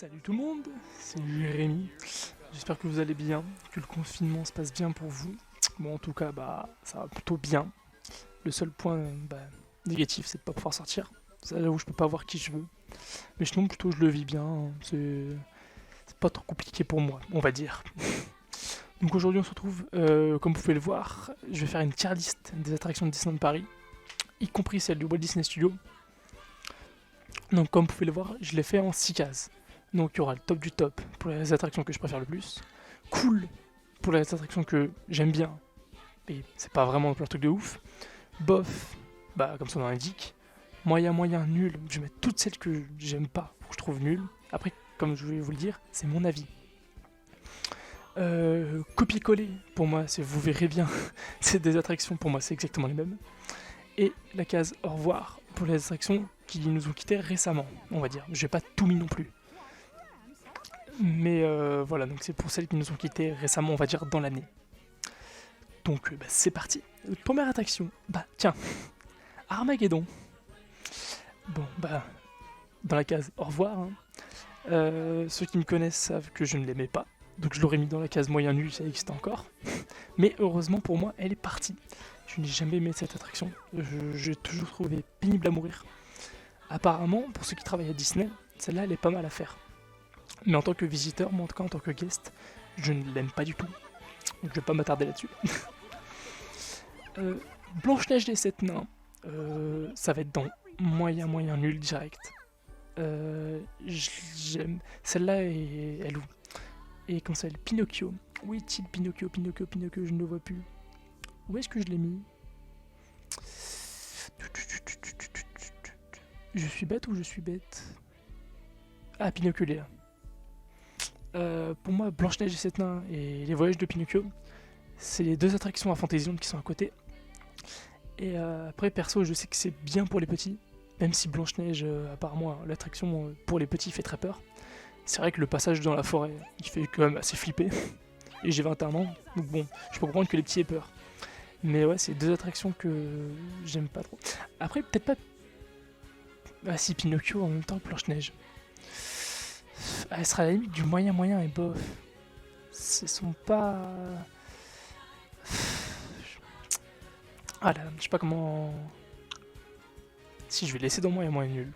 Salut tout le monde, c'est Rémi. J'espère que vous allez bien, que le confinement se passe bien pour vous. Bon, en tout cas, ça va plutôt bien. Le seul point négatif, c'est de pas pouvoir sortir. C'est là où je peux pas voir qui je veux. Mais sinon, plutôt, je le vis bien. C'est pas trop compliqué pour moi, on va dire. Donc aujourd'hui, on se retrouve, comme vous pouvez le voir, je vais faire une tier list des attractions de Disneyland Paris, y compris celle du Walt Disney Studio. Donc, comme vous pouvez le voir, je l'ai fait en 6 cases. Donc il y aura le top du top pour les attractions que je préfère le plus. Cool pour les attractions que j'aime bien, mais c'est pas vraiment un truc de ouf. Bof, comme son nom l'indique. Moyen, moyen, nul, je vais mettre toutes celles que j'aime pas, ou que je trouve nulles. Après, comme je vais vous le dire, c'est mon avis. Copier-coller, pour moi, vous verrez bien, c'est des attractions, pour moi c'est exactement les mêmes. Et la case au revoir pour les attractions qui nous ont quittés récemment, on va dire. Je vais pas tout mis non plus. Mais voilà, donc c'est pour celles qui nous ont quittés récemment, on va dire, dans l'année. Donc c'est parti. Première attraction, tiens, Armageddon. Bon, dans la case au revoir. Hein. Ceux qui me connaissent savent que je ne l'aimais pas. Donc je l'aurais mis dans la case moyen nul, ça existe encore. Mais heureusement pour moi, elle est partie. Je n'ai jamais aimé cette attraction. J'ai toujours trouvé pénible à mourir. Apparemment, pour ceux qui travaillent à Disney, celle-là, elle est pas mal à faire. Mais en tant que visiteur, moi en tout cas en tant que guest, je ne l'aime pas du tout. Donc je vais pas m'attarder là-dessus. Blanche-Neige des 7 nains, ça va être dans moyen moyen nul direct. J'aime. Celle-là elle où? Et comment ça s'appelle? Pinocchio. Où est-il Pinocchio, je ne le vois plus. Où est-ce que je l'ai mis? Je suis bête ou je suis bête? Ah, Pinocchio il est là. Pour moi, Blanche-Neige et 7 nains et les voyages de Pinocchio, c'est les deux attractions à Fantasyland qui sont à côté. Et après, perso, je sais que c'est bien pour les petits, même si Blanche-Neige, apparemment, l'attraction pour les petits fait très peur. C'est vrai que le passage dans la forêt, il fait quand même assez flipper. Et j'ai 21 ans, donc bon, je peux comprendre que les petits aient peur. Mais ouais, c'est deux attractions que j'aime pas trop. Après, peut-être pas. Ah si, Pinocchio en même temps que Blanche-Neige. Elle sera à la limite du moyen moyen et bof. Ce sont pas. Ah là, je sais pas comment. Si je vais laisser dans moyen moyen nul.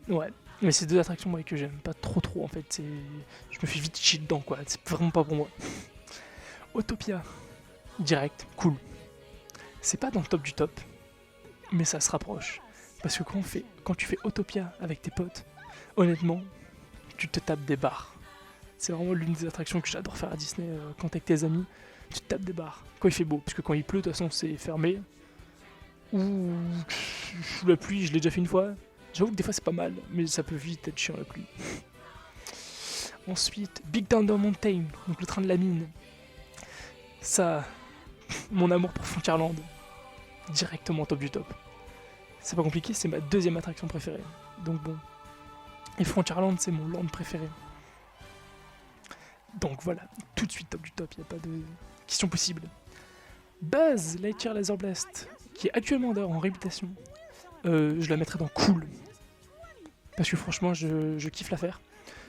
Ouais, mais c'est deux attractions moi, que j'aime pas trop en fait. Je me fais vite chier dedans quoi, c'est vraiment pas pour moi. Autopia, direct, cool. C'est pas dans le top du top, mais ça se rapproche. Parce que quand tu fais Autopia avec tes potes, honnêtement, tu te tapes des barres. C'est vraiment l'une des attractions que j'adore faire à Disney quand t'es avec tes amis. Tu te tapes des barres. Quand il fait beau, parce que quand il pleut, de toute façon c'est fermé. Ou sous la pluie, je l'ai déjà fait une fois. J'avoue que des fois c'est pas mal, mais ça peut vite être chiant la pluie. Ensuite, Big Thunder Mountain, donc le train de la mine. Ça, mon amour pour Frontierland, directement top du top. C'est pas compliqué, c'est ma deuxième attraction préférée. Donc bon. Et Frontierland, c'est mon land préféré. Donc voilà, tout de suite top du top, y a pas de question possible. Buzz Lightyear Laser Blast, qui est actuellement d'ailleurs en réputation. Je la mettrais dans cool. Parce que franchement, je kiffe la faire.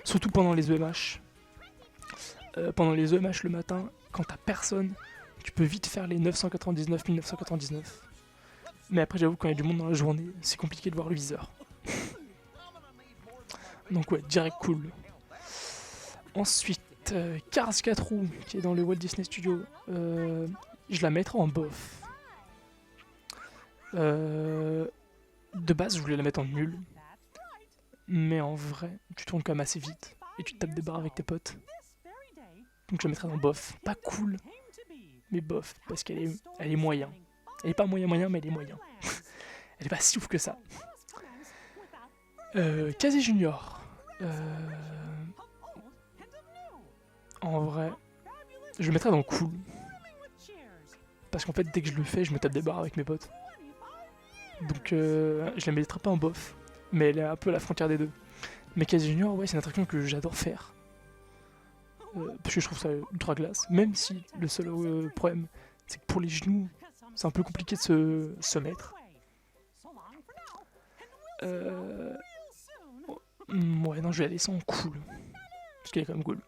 Surtout pendant les EMH. Pendant les EMH le matin, quand t'as personne, tu peux vite faire les 999 1999. Mais après, j'avoue, quand il y a du monde dans la journée, c'est compliqué de voir le viseur. Donc ouais, direct cool. Ensuite, Cars 4 roues, qui est dans le Walt Disney Studio. Je la mettrai en bof. De base, je voulais la mettre en nul. Mais en vrai, tu tournes quand même assez vite. Et tu te tapes des barres avec tes potes. Donc je la mettrai en bof. Pas cool, mais bof. Parce qu'elle est moyen. Elle est pas moyen, mais elle est moyen. Elle est pas si ouf que ça. Casey Junior. En vrai, je le mettrais dans cool. Parce qu'en fait, dès que je le fais, je me tape des barres avec mes potes. Donc je la mettrai pas en bof. Mais elle est un peu à la frontière des deux. Mais Casey Junior, ouais, c'est une attraction que j'adore faire. Parce que je trouve ça ultra classe. Même si le seul problème, c'est que pour les genoux, c'est un peu compliqué de se mettre. Ouais, non, je vais la laisser en cool. Parce qu'elle est quand même cool.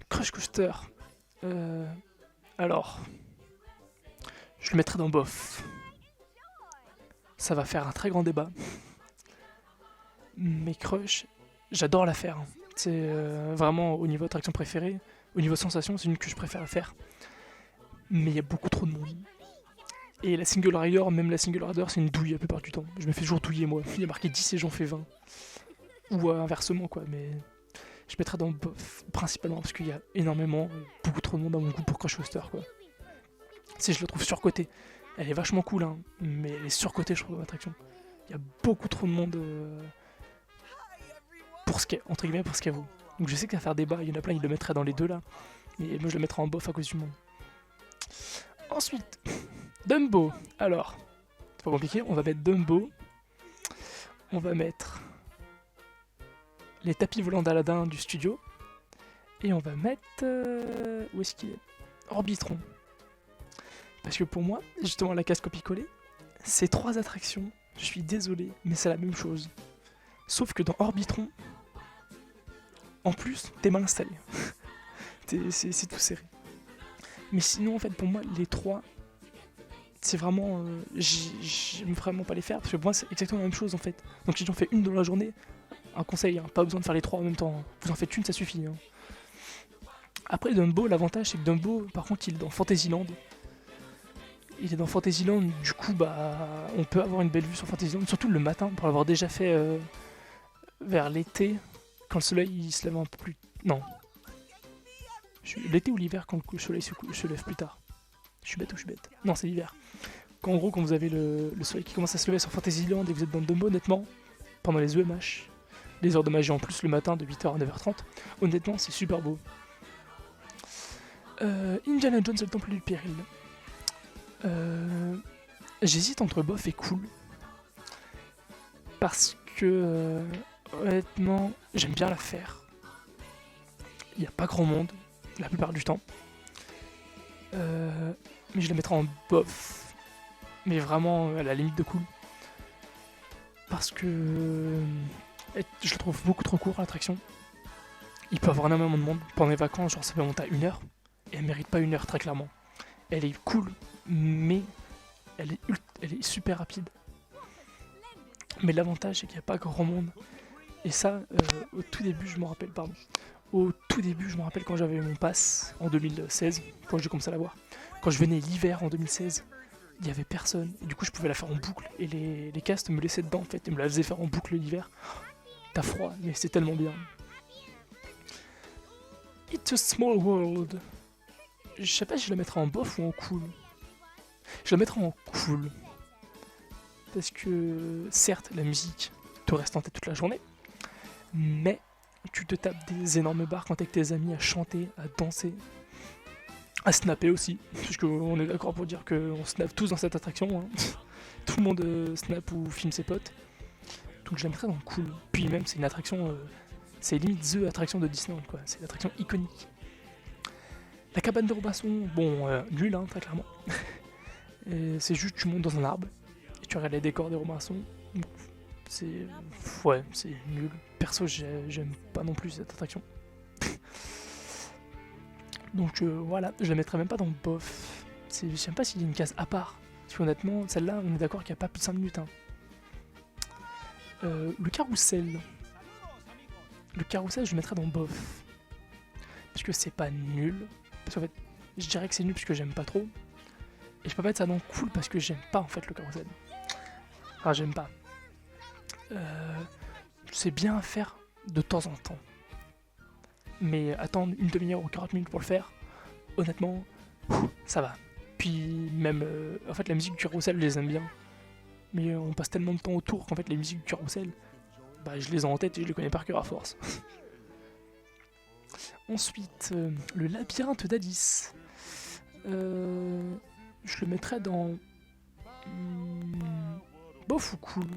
Crush Coaster. Euh, alors, je le mettrai dans bof. Ça va faire un très grand débat. Mais Crush, j'adore la faire. C'est vraiment au niveau attraction préférée, au niveau sensation, c'est une que je préfère faire. Mais il y a beaucoup trop de monde. Et la single rider, même la single rider, c'est une douille la plupart du temps. Je me fais toujours douiller moi. Il y a marqué 10 et j'en fais 20. Ou inversement quoi, mais je mettrais dans bof principalement parce qu'il y a énormément, beaucoup trop de monde à mon goût pour Crush Coaster quoi. Si je la trouve surcotée, elle est vachement cool hein, mais elle est surcotée je trouve l'attraction. Il y a beaucoup trop de monde pour ce qu'elle, entre guillemets pour ce qu'elle vaut. Donc je sais que ça va faire débat, il y en a plein qui le mettraient dans les deux là, mais moi je le mettrais en bof à cause du monde. Ensuite, Dumbo. Alors, c'est pas compliqué, on va mettre Dumbo. On va mettre les tapis volants d'Aladin du studio. Et on va mettre... où est-ce qu'il est Orbitron. Parce que pour moi, justement la case copie-coller, ces trois attractions, je suis désolé, mais c'est la même chose. Sauf que dans Orbitron, en plus, t'es mal installé. C'est tout serré. Mais sinon, en fait, pour moi, les trois, c'est vraiment... j'aime vraiment pas les faire, parce que pour moi, c'est exactement la même chose, en fait. Donc si j'en fais une dans la journée, un conseil, hein, pas besoin de faire les trois en même temps. Hein. Vous en faites une, ça suffit. Hein. Après, Dumbo, l'avantage, c'est que Dumbo, par contre, il est dans Fantasyland. Il est dans Fantasyland, du coup, bah, on peut avoir une belle vue sur Fantasyland, surtout le matin, pour l'avoir déjà fait vers l'été, quand le soleil il se lève un peu plus... Non. L'été ou l'hiver, quand le soleil se lève plus tard. Je suis bête ou je suis bête? Non, c'est l'hiver. En gros, quand vous avez le soleil qui commence à se lever sur Fantasyland et que vous êtes dans Dumbo, honnêtement, pendant les EMH, les heures de magie en plus le matin de 8h à 9h30, honnêtement, c'est super beau. Indiana Jones et le Temple du Péril. J'hésite entre bof et cool. Parce que, honnêtement, j'aime bien la faire. Il n'y a pas grand monde, la plupart du temps. Mais je la mettrai en bof. Mais vraiment à la limite de cool. Parce que je la trouve beaucoup trop court l'attraction. Il peut y avoir énormément de monde. Pendant les vacances, genre ça peut monter à 1h. Et elle mérite pas 1h très clairement. Elle est cool, mais elle est super rapide. Mais l'avantage c'est qu'il n'y a pas grand monde. Et ça, au tout début, je me rappelle, Au tout début, je me rappelle quand j'avais mon pass en 2016, quand j'ai commencé à l'avoir. Quand je venais l'hiver en 2016, il n'y avait personne. Et du coup, je pouvais la faire en boucle. Et les castes me laissaient dedans en fait. Et me la faisaient faire en boucle l'hiver. T'as froid, mais c'est tellement bien. It's a small world. Je sais pas si je la mettrai en bof ou en cool. Je la mettrai en cool. Parce que, certes, la musique te reste en tête toute la journée. Mais tu te tapes des énormes bars quand t'es avec tes amis à chanter, à danser, à snapper aussi. Parce qu'on est d'accord pour dire qu'on snap tous dans cette attraction. Hein. Tout le monde snap ou filme ses potes. Donc je la mettrai dans cool. Puis même, c'est une attraction... c'est limite the attraction de Disneyland, quoi. C'est l'attraction iconique. La cabane de Robinson, bon, nul, hein, très clairement. C'est juste tu montes dans un arbre et tu regardes les décors des Robinson. C'est... ouais, c'est nul. Perso, j'aime pas non plus cette attraction. Donc voilà, je la mettrai même pas dans le bof. Je sais pas s'il y a une case à part. Parce qu'honnêtement, celle-là, on est d'accord qu'il n'y a pas plus de 5 minutes. Hein. Le carrousel. Le carrousel, je le mettrais dans bof. Parce que c'est pas nul. Parce qu'en fait, je dirais que c'est nul parce que j'aime pas trop. Et je peux pas mettre ça dans cool parce que j'aime pas en fait le carrousel. Enfin, j'aime pas. C'est bien à faire de temps en temps. Mais attendre une demi-heure ou 40 minutes pour le faire, honnêtement, ça va. Puis même, en fait, la musique du carrousel, je les aime bien. Mais on passe tellement de temps autour qu'en fait, les musiques du carrousel, bah, je les ai en tête et je les connais par cœur à force. Ensuite, le labyrinthe d'Alice. Je le mettrais dans... bof ou cool.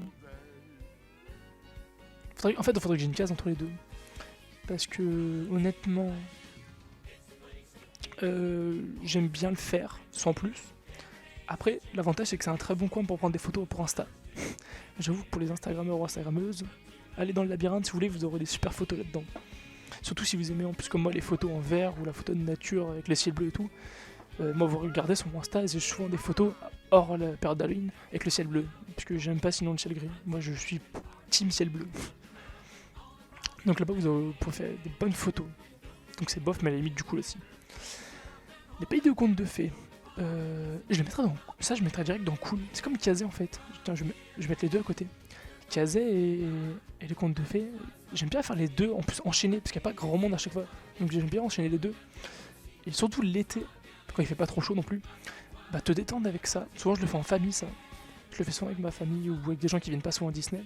En fait, il faudrait que j'ai une case entre les deux. Parce que, honnêtement, j'aime bien le faire, sans plus. Après, l'avantage, c'est que c'est un très bon coin pour prendre des photos pour Insta. J'avoue que pour les Instagrammeurs ou Instagrammeuses, allez dans le labyrinthe si vous voulez, vous aurez des super photos là-dedans. Surtout si vous aimez en plus comme moi les photos en vert ou la photo de nature avec le ciel bleu et tout. Moi vous regardez sur mon Insta, j'ai souvent des photos hors la période d'Halloween avec le ciel bleu. Parce que j'aime pas sinon le ciel gris. Moi je suis team ciel bleu. Donc là-bas vous pouvez faire des bonnes photos. Donc c'est bof mais à la limite du cool aussi. Les pays de contes de fées. Je les mettrais dans. Ça je mettrais direct dans cool. C'est comme Kazé en fait. Tiens, je vais mettre les deux à côté. Kazé et les contes de fées. J'aime bien faire les deux en plus enchaîner parce qu'il n'y a pas grand monde à chaque fois. Donc j'aime bien enchaîner les deux. Et surtout l'été, quand il fait pas trop chaud non plus, bah te détendre avec ça. Souvent je le fais en famille ça. Je le fais souvent avec ma famille ou avec des gens qui viennent pas souvent à Disney.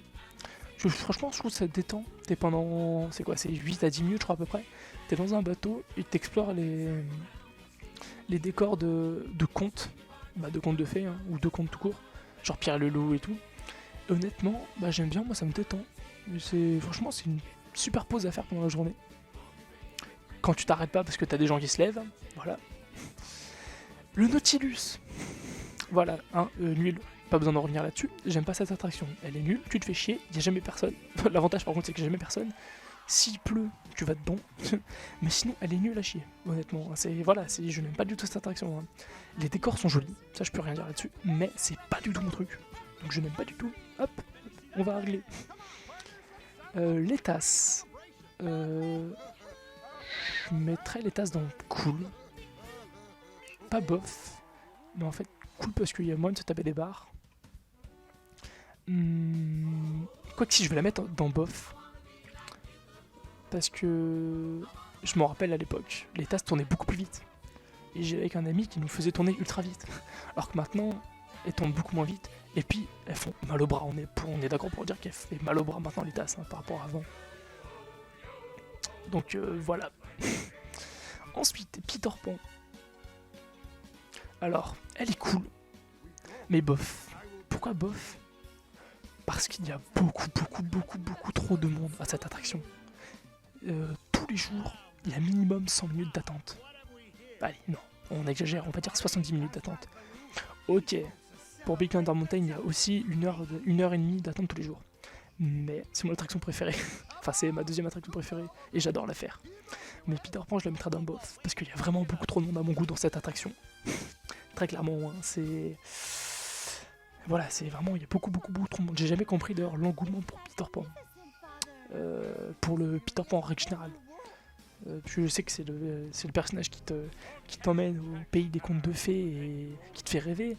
Franchement je trouve que ça te détend. T'es pendant. C'est quoi? C'est 8 à 10 minutes je crois à peu près. T'es dans un bateau et t'explores les décors de contes. Bah de contes de fées hein, ou de contes tout court. Genre Pierre le Loup et tout. Et honnêtement, bah j'aime bien, moi ça me détend. Franchement c'est une super pause à faire pendant la journée. Quand tu t'arrêtes pas parce que t'as des gens qui se lèvent, voilà. Le Nautilus, voilà, nul, pas besoin d'en revenir là-dessus. J'aime pas cette attraction, elle est nulle, tu te fais chier, y a jamais personne. L'avantage par contre c'est que y a jamais personne. S'il pleut, tu vas dedans, mais sinon elle est nulle à chier, honnêtement. Je n'aime pas du tout cette attraction. Hein. Les décors sont jolis, ça je peux rien dire là-dessus, mais c'est pas du tout mon truc. Donc je n'aime pas du tout. Hop, on va régler. Les tasses. Je mettrais les tasses dans cool. Pas bof. Mais en fait, cool parce qu'il y a moyen de se taper des barres. Quoi que si je vais la mettre dans bof. Parce que je m'en rappelle à l'époque, les tasses tournaient beaucoup plus vite. Et j'ai avec un ami qui nous faisait tourner ultra vite. Alors que maintenant, elles tournent beaucoup moins vite. Et puis, elles font mal au bras. On est d'accord pour dire qu'elles font mal au bras maintenant les tasses hein, par rapport à avant. Donc voilà. Ensuite, Peter Pan. Alors, elle est cool. Mais bof. Pourquoi bof? Parce qu'il y a beaucoup trop de monde à cette attraction. Tous les jours, il y a minimum 100 minutes d'attente. Allez, non, on exagère, on va dire 70 minutes d'attente. Ok, pour Big Thunder Mountain, il y a aussi une heure et demie d'attente tous les jours. Mais c'est mon attraction préférée. Enfin, c'est ma deuxième attraction préférée et j'adore la faire. Mais Peter Pan, je la mettrai dans bof parce qu'il y a vraiment beaucoup trop de monde à mon goût dans cette attraction. Très clairement, hein, c'est. Voilà, c'est vraiment, il y a beaucoup trop de monde. J'ai jamais compris d'ailleurs l'engouement pour Peter Pan. Pour le Peter Pan en règle générale. Je sais que c'est le personnage qui t'emmène au pays des contes de fées et qui te fait rêver.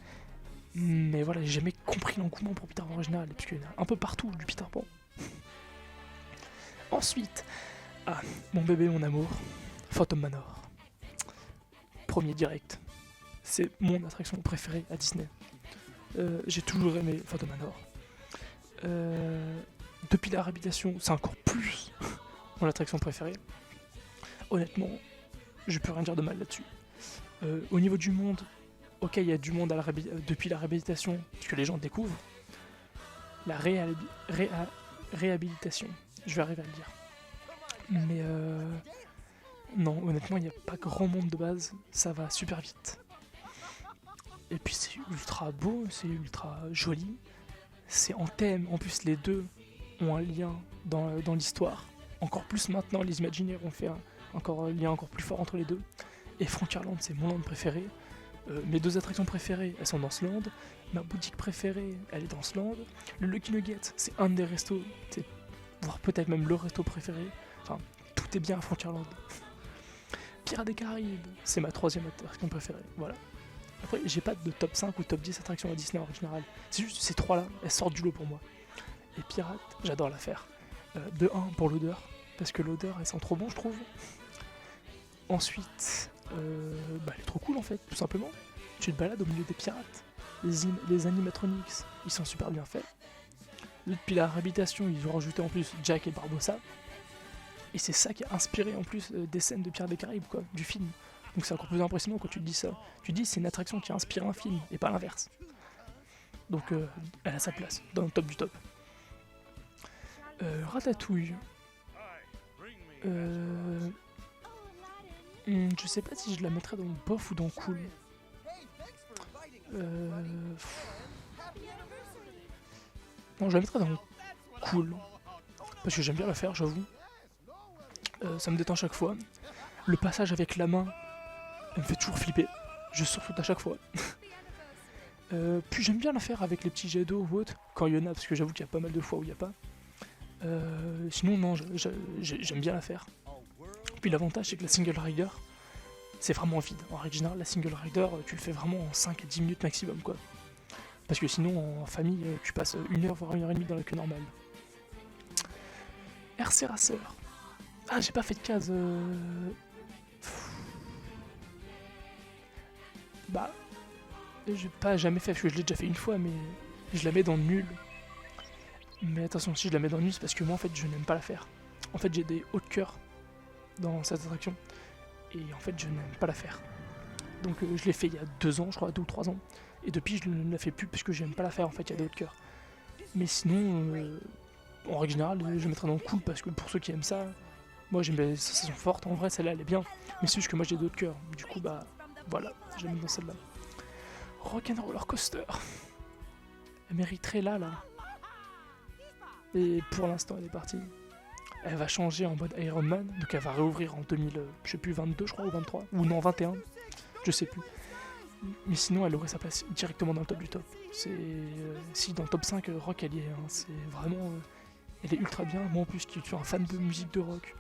Mais voilà, j'ai jamais compris l'engouement pour Peter Pan en général, parce qu'il y en a un peu partout du Peter Pan. Ensuite, mon bébé, mon amour, Phantom Manor. Premier direct. C'est mon attraction préférée à Disney. J'ai toujours aimé Phantom Manor. Depuis la réhabilitation, c'est encore plus mon attraction préférée. Honnêtement, je peux rien dire de mal là-dessus. Au niveau du monde, ok, il y a du monde depuis la réhabilitation, que les gens découvrent. La réhabilitation, je vais arriver à le dire. Mais non, honnêtement, il n'y a pas grand monde de base, ça va super vite. Et puis c'est ultra beau, c'est ultra joli, c'est en thème, en plus les deux ont un lien dans l'histoire. Encore plus maintenant, les Imagineers ont fait un lien encore plus fort entre les deux. Et Frontierland, c'est mon land préféré. Mes deux attractions préférées, elles sont dans ce land. Ma boutique préférée, elle est dans ce land. Le Lucky Nugget, c'est un des restos, voire peut-être même le resto préféré. Enfin, tout est bien à Frontierland. Pirates des Caraïbes, c'est ma troisième attraction préférée. Voilà. Après, j'ai pas de top 5 ou top 10 attractions à Disney en général. C'est juste ces trois-là, elles sortent du lot pour moi. Et Pirates, j'adore la faire. De 1 pour l'odeur, parce que l'odeur, elle sent trop bon, je trouve. Ensuite, elle est trop cool en fait, tout simplement. Tu te balades au milieu des pirates. Les animatronics, ils sont super bien faits. Depuis la réhabilitation, ils ont rajouté en plus Jack et Barbossa. Et c'est ça qui a inspiré en plus des scènes de Pirates des Caraïbes, quoi, du film. Donc c'est encore plus impressionnant quand tu te dis ça. Tu te dis c'est une attraction qui a inspiré un film, et pas l'inverse. Donc elle a sa place, dans le top du top. Ratatouille. Je sais pas si je la mettrais dans bof ou dans cool. Non, je la mettrais dans cool. parce que j'aime bien la faire, j'avoue. Ça me détend à chaque fois. Le passage avec la main, elle me fait toujours flipper. Je sursaute à chaque fois. Puis j'aime bien la faire avec les petits jets d'eau ou autre, quand il y en a, parce que j'avoue qu'il y a pas mal de fois où il n'y a pas. Sinon, non, j'aime bien la faire. Puis l'avantage, c'est que la single rider, c'est vraiment vide. En règle générale, la single rider, tu le fais vraiment en 5 à 10 minutes maximum, quoi. Parce que sinon, en famille, tu passes 1 heure, voire 1 heure et demie dans la queue normale. RC Racer. Ah, j'ai pas fait de case. Bah, j'ai pas jamais fait, parce que je l'ai déjà fait une fois, mais je la mets dans nul. Mais attention, si je la mets dans nul, c'est parce que moi, en fait, je n'aime pas la faire. En fait, j'ai des hauts de cœur dans cette attraction. Et en fait, je n'aime pas la faire. Donc, je l'ai fait il y a 2 ans, je crois, 2 ou 3 ans. Et depuis, je ne la fais plus, parce que j'aime pas la faire, en fait, il y a des hauts de cœur. Mais sinon, en règle générale, je mettrais dans le cool, parce que pour ceux qui aiment ça, moi, j'aime les sensations fortes. En vrai, celle-là, elle est bien. Mais c'est juste que moi, j'ai des hauts de cœur. Du coup, bah, voilà, je la mets dans celle-là. Rock'n'Roller Coaster. Elle mériterait là. Et pour l'instant, elle est partie. Elle va changer en mode Iron Man, donc elle va réouvrir en 2000, je sais plus, 22 je crois, ou 23, ou non, 21, je sais plus. Mais sinon, elle aurait sa place directement dans le top du top. Si dans le top 5, rock, elle y est, hein, c'est vraiment... elle est ultra bien, moi en plus qui suis un fan de musique de rock.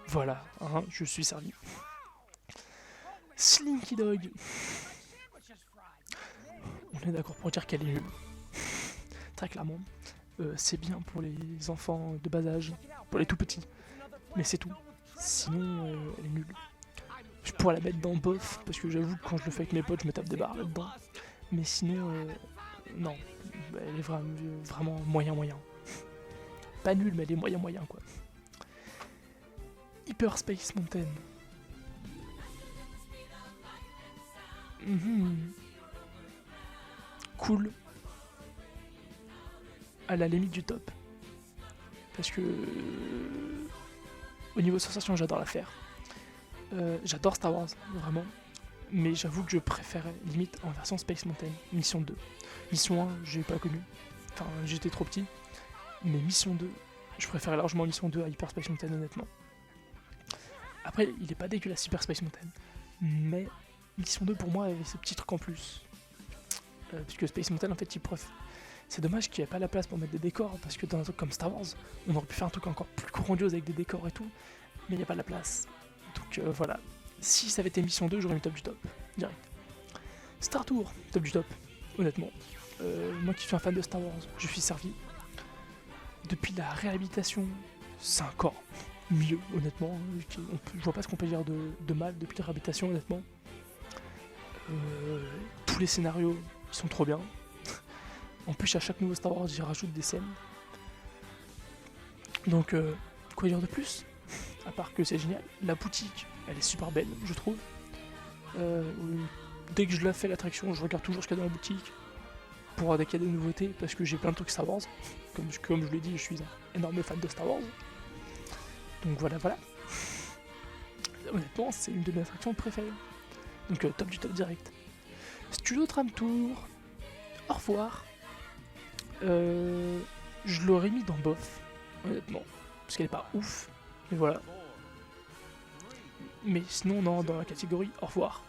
Voilà, hein, je suis servi. Slinky Dog. On est d'accord pour dire qu'elle est nulle. Très clairement. C'est bien pour les enfants de bas âge, pour les tout petits, mais c'est tout. Sinon, elle est nulle. Je pourrais la mettre dans bof, parce que j'avoue que quand je le fais avec mes potes, je me tape des barres là-dedans. Mais sinon, non, elle est vraiment moyen. Pas nulle, mais elle est moyen quoi. Hyperspace Mountain. Cool. À la limite du top. Parce que au niveau sensation, j'adore la faire. J'adore Star Wars, vraiment. Mais j'avoue que je préférais limite en version Space Mountain, Mission 2. Mission 1, j'ai pas connu. Enfin, j'étais trop petit. Mais Mission 2, je préférais largement Mission 2 à Hyper Space Mountain, honnêtement. Après, il est pas dégueulasse Hyper Space Mountain. Mais Mission 2, pour moi, avait ces petits trucs en plus. Puisque Space Mountain, en fait, c'est dommage qu'il n'y ait pas la place pour mettre des décors, parce que dans un truc comme Star Wars, on aurait pu faire un truc encore plus grandiose avec des décors et tout, mais il n'y a pas la place. Donc voilà. Si ça avait été Mission 2, j'aurais mis top du top, direct. Star Tour, top du top, honnêtement. Moi qui suis un fan de Star Wars, je suis servi. Depuis la réhabilitation, c'est encore mieux, honnêtement. Je vois pas ce qu'on peut dire de mal depuis la réhabilitation, honnêtement. Tous les scénarios sont trop bien. En plus, à chaque nouveau Star Wars, j'y rajoute des scènes. Donc, quoi dire de plus? À part que c'est génial. La boutique, elle est super belle, je trouve. Dès que je la fais l'attraction, je regarde toujours ce qu'il y a dans la boutique pour voir dès qu'il y a des nouveautés, parce que j'ai plein de trucs Star Wars. Comme je l'ai dit, je suis un énorme fan de Star Wars. Donc voilà. Honnêtement, c'est une de mes attractions préférées. Donc top du top direct. Studio Tram Tour. Au revoir. Je l'aurais mis dans bof, honnêtement, parce qu'elle est pas ouf, mais voilà. Mais sinon, non, dans la catégorie au revoir.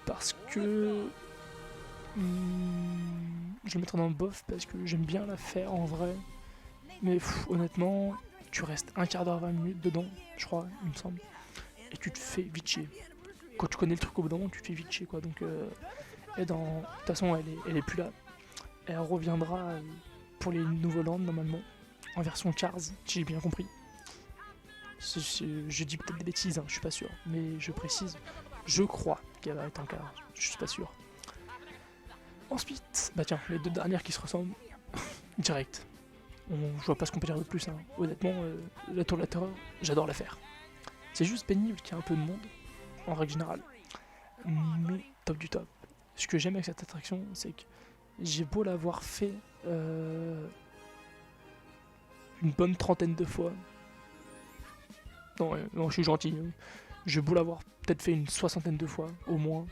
Parce que je le mettrai dans bof parce que j'aime bien la faire en vrai. Mais honnêtement, tu restes un quart d'heure, 20 minutes dedans, je crois, il me semble. Et tu te fais vite chier. Quand tu connais le truc au bout d'un moment, tu te fais vite chier quoi. Donc, de toute façon, elle est plus là. Elle reviendra pour les nouveaux lands normalement, en version Cars, si j'ai bien compris. Je dis peut-être des bêtises, hein, je suis pas sûr, mais je précise, je crois qu'elle va être en Cars, je suis pas sûr. Ensuite, bah tiens, les deux dernières qui se ressemblent, direct. Je vois pas ce qu'on peut dire de plus, hein. Honnêtement, la Tour de la Terreur, j'adore la faire. C'est juste pénible qu'il y ait un peu de monde, en règle générale, mais top du top. Ce que j'aime avec cette attraction, c'est que j'ai beau l'avoir fait une bonne trentaine de fois. Non, je suis gentil. J'ai beau l'avoir peut-être fait une 60aine de fois, au moins.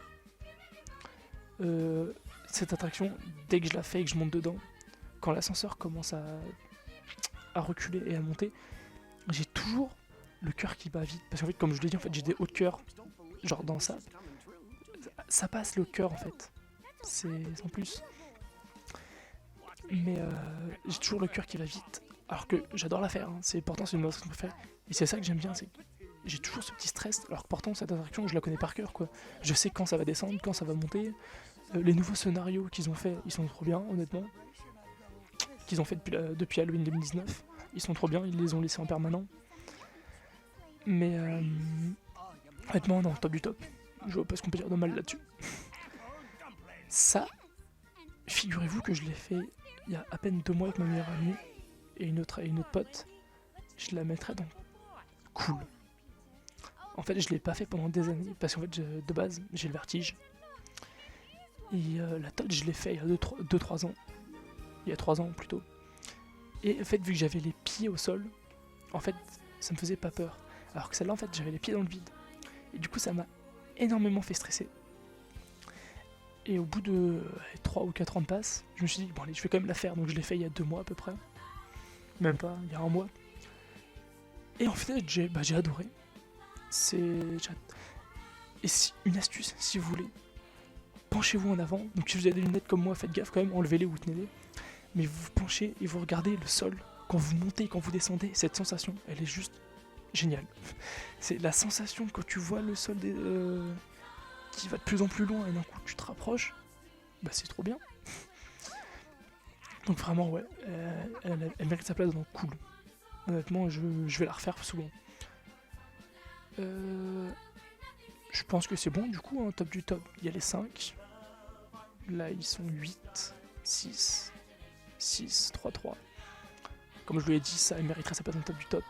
Cette attraction, dès que je la fais et que je monte dedans, quand l'ascenseur commence à reculer et à monter, j'ai toujours le cœur qui bat vite. Parce qu'en fait, comme je l'ai dit, en fait, j'ai des hauts de cœur. Genre dans ça passe le cœur en fait. C'est sans plus. Mais j'ai toujours le cœur qui va vite. Alors que j'adore la faire, hein. Pourtant c'est une de mes attractions préférées. Et c'est ça que j'aime bien, c'est que j'ai toujours ce petit stress. Alors que pourtant cette attraction, je la connais par cœur, quoi. Je sais quand ça va descendre, quand ça va monter. Les nouveaux scénarios qu'ils ont fait, ils sont trop bien, honnêtement. Qu'ils ont fait depuis Halloween 2019. Ils sont trop bien, ils les ont laissés en permanent. Mais honnêtement, non, top du top. Je vois pas ce qu'on peut dire de mal là-dessus. Ça, figurez-vous que je l'ai fait il y a à peine 2 mois avec ma meilleure amie et une autre pote. Je la mettrais dans cool. En fait, je l'ai pas fait pendant des années parce qu'en fait, de base, j'ai le vertige. Et la tote, je l'ai fait il y a 2-3 ans. Il y a 3 ans plutôt. Et en fait, vu que j'avais les pieds au sol, en fait, ça me faisait pas peur. Alors que celle-là, en fait, j'avais les pieds dans le vide. Et du coup, ça m'a énormément fait stresser. Et au bout de 3 ou 4 ans de passe, je me suis dit, bon allez, je vais quand même la faire. Donc je l'ai fait il y a 2 mois à peu près. Même pas, il y a 1 mois. Et en fait, j'ai adoré. Et une astuce, si vous voulez, penchez-vous en avant. Donc si vous avez des lunettes comme moi, faites gaffe quand même, enlevez-les ou tenez-les. Mais vous vous penchez et vous regardez le sol. Quand vous montez, quand vous descendez, cette sensation, elle est juste géniale. C'est la sensation quand tu vois le sol qui va de plus en plus loin et d'un coup tu te rapproches, bah c'est trop bien. Donc vraiment ouais, elle mérite sa place dans cool. Honnêtement, je vais la refaire souvent. Je pense que c'est bon du coup, hein, top du top. Il y a les 5. Là ils sont 8, 6, 6, 3, 3. Comme je vous l'ai dit, ça elle mériterait sa place dans le top du top.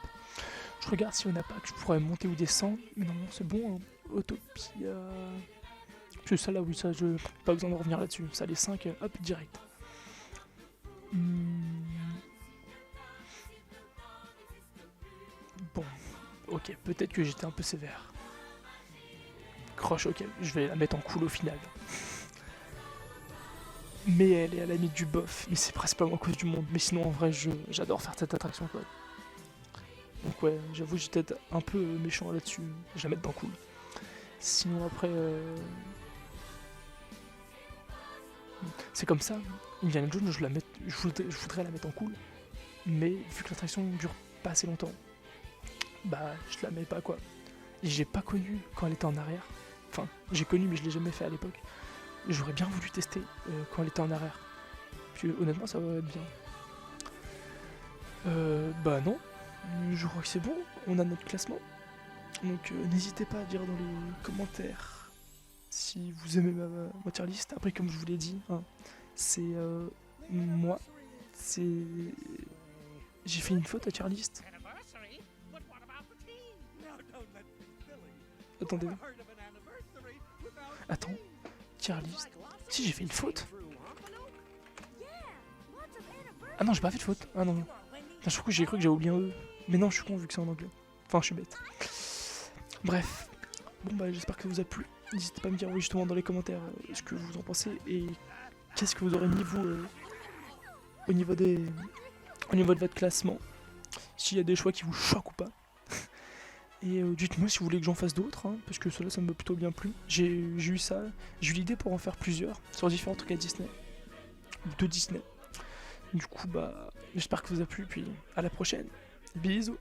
Je regarde si on n'a pas que je pourrais monter ou descendre. Mais non, c'est bon, hein. Autopia. C'est ça là, oui, ça, je pas besoin de revenir là-dessus. Ça, les 5, hop, direct. Bon, ok, peut-être que j'étais un peu sévère. Croche, ok, je vais la mettre en cool au final. Mais elle est à la limite du bof, mais c'est presque pas moi à cause du monde. Mais sinon, en vrai, j'adore faire cette attraction, quoi. Donc ouais, j'avoue, j'étais un peu méchant là-dessus. Je vais la mettre dans cool. Sinon, après... c'est comme ça, Indiana Jones, je voudrais la mettre en cool, mais vu que l'attraction dure pas assez longtemps, bah je la mets pas quoi. Et j'ai pas connu quand elle était en arrière, enfin j'ai connu mais je l'ai jamais fait à l'époque. J'aurais bien voulu tester quand elle était en arrière, puis honnêtement ça va être bien. Bah non, je crois que c'est bon, on a notre classement, donc n'hésitez pas à dire dans les commentaires si vous aimez ma tier list. Après comme je vous l'ai dit, hein, c'est moi, j'ai fait une faute à tier list. Attends, tier list. Si j'ai fait une faute. Ah non, j'ai pas fait de faute. Ah non. Je trouve que j'ai cru que j'avais oublié un E. Mais non, je suis con vu que c'est en anglais. Enfin, je suis bête. Bref. Bon bah j'espère que ça vous a plu. N'hésitez pas à me dire justement dans les commentaires ce que vous en pensez et qu'est-ce que vous aurez mis vous au niveau de votre classement. S'il y a des choix qui vous choquent ou pas. Et dites-moi si vous voulez que j'en fasse d'autres, hein, parce que cela ça me plutôt bien plu. J'ai eu ça, j'ai eu l'idée pour en faire plusieurs sur différents trucs à Disney. De Disney. Du coup bah j'espère que ça vous a plu, puis à la prochaine. Bisous.